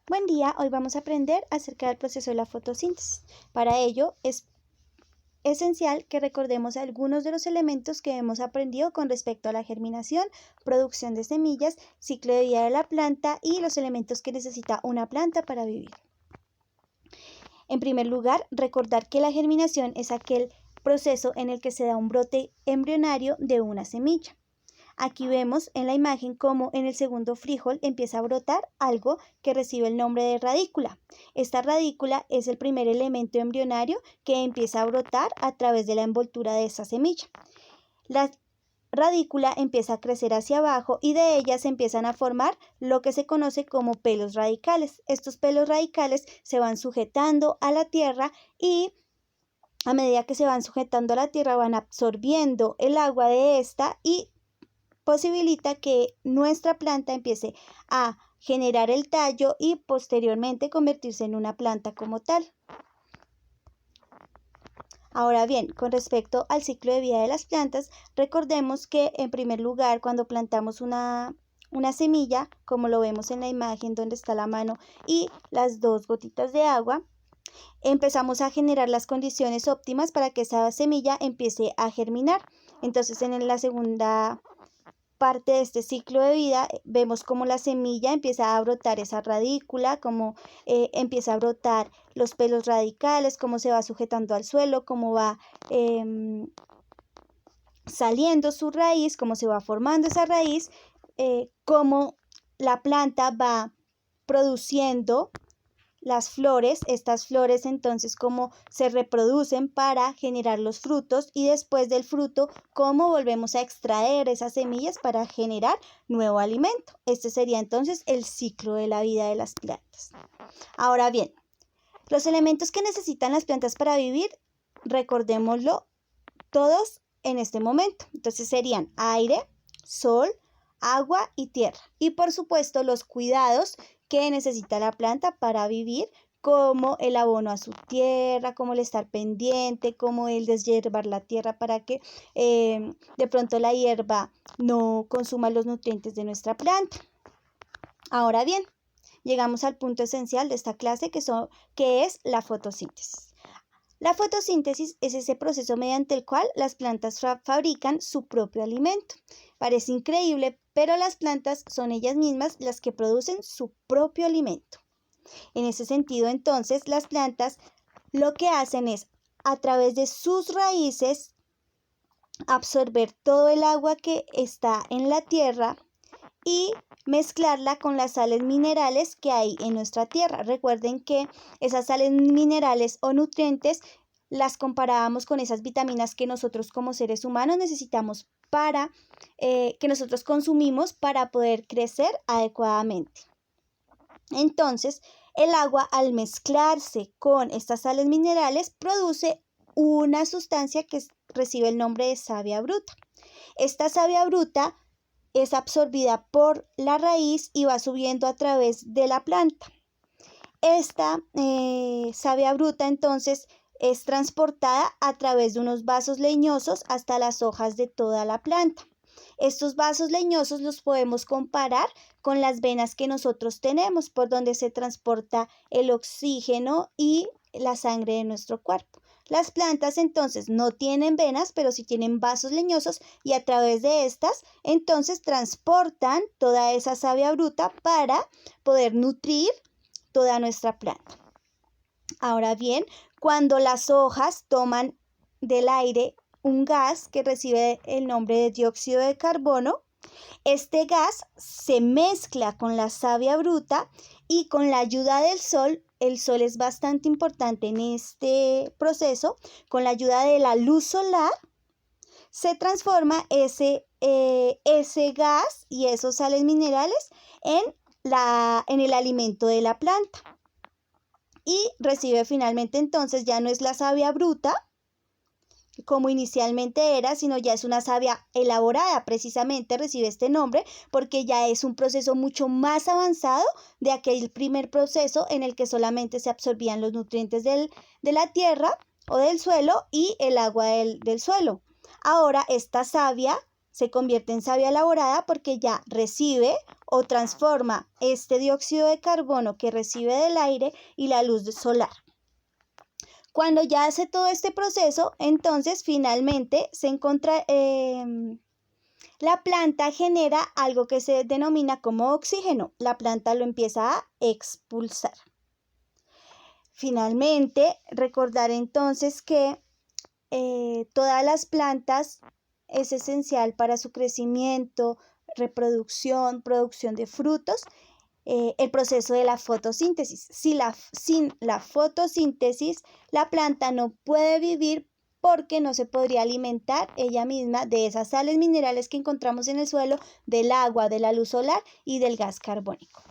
Buen día, hoy vamos a aprender acerca del proceso de la fotosíntesis. Para ello es esencial que recordemos algunos de los elementos que hemos aprendido con respecto a la germinación, producción de semillas, ciclo de vida de la planta y los elementos que necesita una planta para vivir. En primer lugar, recordar que la germinación es aquel proceso en el que se da un brote embrionario de una semilla. Aquí vemos en la imagen cómo en el segundo frijol empieza a brotar algo que recibe el nombre de radícula. Esta radícula es el primer elemento embrionario que empieza a brotar a través de la envoltura de esa semilla. La radícula empieza a crecer hacia abajo y de ella se empiezan a formar lo que se conoce como pelos radicales. Estos pelos radicales se van sujetando a la tierra y a medida que se van sujetando a la tierra van absorbiendo el agua de esta y posibilita que nuestra planta empiece a generar el tallo y posteriormente convertirse en una planta como tal. Ahora bien, con respecto al ciclo de vida de las plantas, recordemos que en primer lugar cuando plantamos una semilla, como lo vemos en la imagen donde está la mano y las dos gotitas de agua, empezamos a generar las condiciones óptimas para que esa semilla empiece a germinar. Entonces en la segunda parte de este ciclo de vida vemos cómo la semilla empieza a brotar esa radícula, cómo empieza a brotar los pelos radicales, cómo se va sujetando al suelo, cómo va saliendo su raíz, cómo se va formando esa raíz, cómo la planta va produciendo las flores, estas flores entonces cómo se reproducen para generar los frutos y después del fruto cómo volvemos a extraer esas semillas para generar nuevo alimento. Este sería entonces el ciclo de la vida de las plantas. Ahora bien, los elementos que necesitan las plantas para vivir, recordémoslo todos en este momento. Entonces serían aire, sol, agua y tierra. Y por supuesto los cuidados que necesita la planta para vivir, como el abono a su tierra, como el estar pendiente, como el deshiervar la tierra para que de pronto la hierba no consuma los nutrientes de nuestra planta. Ahora bien, llegamos al punto esencial de esta clase que es la fotosíntesis. La fotosíntesis es ese proceso mediante el cual las plantas fabrican su propio alimento. Parece increíble, pero las plantas son ellas mismas las que producen su propio alimento. En ese sentido, entonces, las plantas lo que hacen es, a través de sus raíces, absorber todo el agua que está en la tierra y mezclarla con las sales minerales que hay en nuestra tierra. Recuerden que esas sales minerales o nutrientes las comparábamos con esas vitaminas que nosotros como seres humanos necesitamos para que nosotros consumimos para poder crecer adecuadamente. Entonces, el agua al mezclarse con estas sales minerales produce una sustancia que recibe el nombre de savia bruta. Esta savia bruta es absorbida por la raíz y va subiendo a través de la planta. Esta savia bruta entonces es transportada a través de unos vasos leñosos hasta las hojas de toda la planta. Estos vasos leñosos los podemos comparar con las venas que nosotros tenemos, por donde se transporta el oxígeno y la sangre de nuestro cuerpo. Las plantas entonces no tienen venas, pero sí tienen vasos leñosos y a través de estas entonces transportan toda esa savia bruta para poder nutrir toda nuestra planta. Ahora bien, cuando las hojas toman del aire un gas que recibe el nombre de dióxido de carbono, este gas se mezcla con la savia bruta y con la ayuda del sol, el sol es bastante importante en este proceso, con la ayuda de la luz solar, se transforma ese gas y esos sales minerales en el alimento de la planta. Y recibe finalmente entonces ya no es la savia bruta como inicialmente era, sino ya es una savia elaborada, precisamente recibe este nombre porque ya es un proceso mucho más avanzado de aquel primer proceso en el que solamente se absorbían los nutrientes de la tierra o del suelo y el agua del suelo. Ahora esta savia se convierte en savia elaborada porque ya recibe o transforma este dióxido de carbono que recibe del aire y la luz solar. Cuando ya hace todo este proceso, entonces finalmente la planta genera algo que se denomina como oxígeno. La planta lo empieza a expulsar. Finalmente, recordar entonces que todas las plantas es esencial para su crecimiento, reproducción, producción de frutos, el proceso de la fotosíntesis. Sin la fotosíntesis, la planta no puede vivir porque no se podría alimentar ella misma de esas sales minerales que encontramos en el suelo, del agua, de la luz solar y del gas carbónico.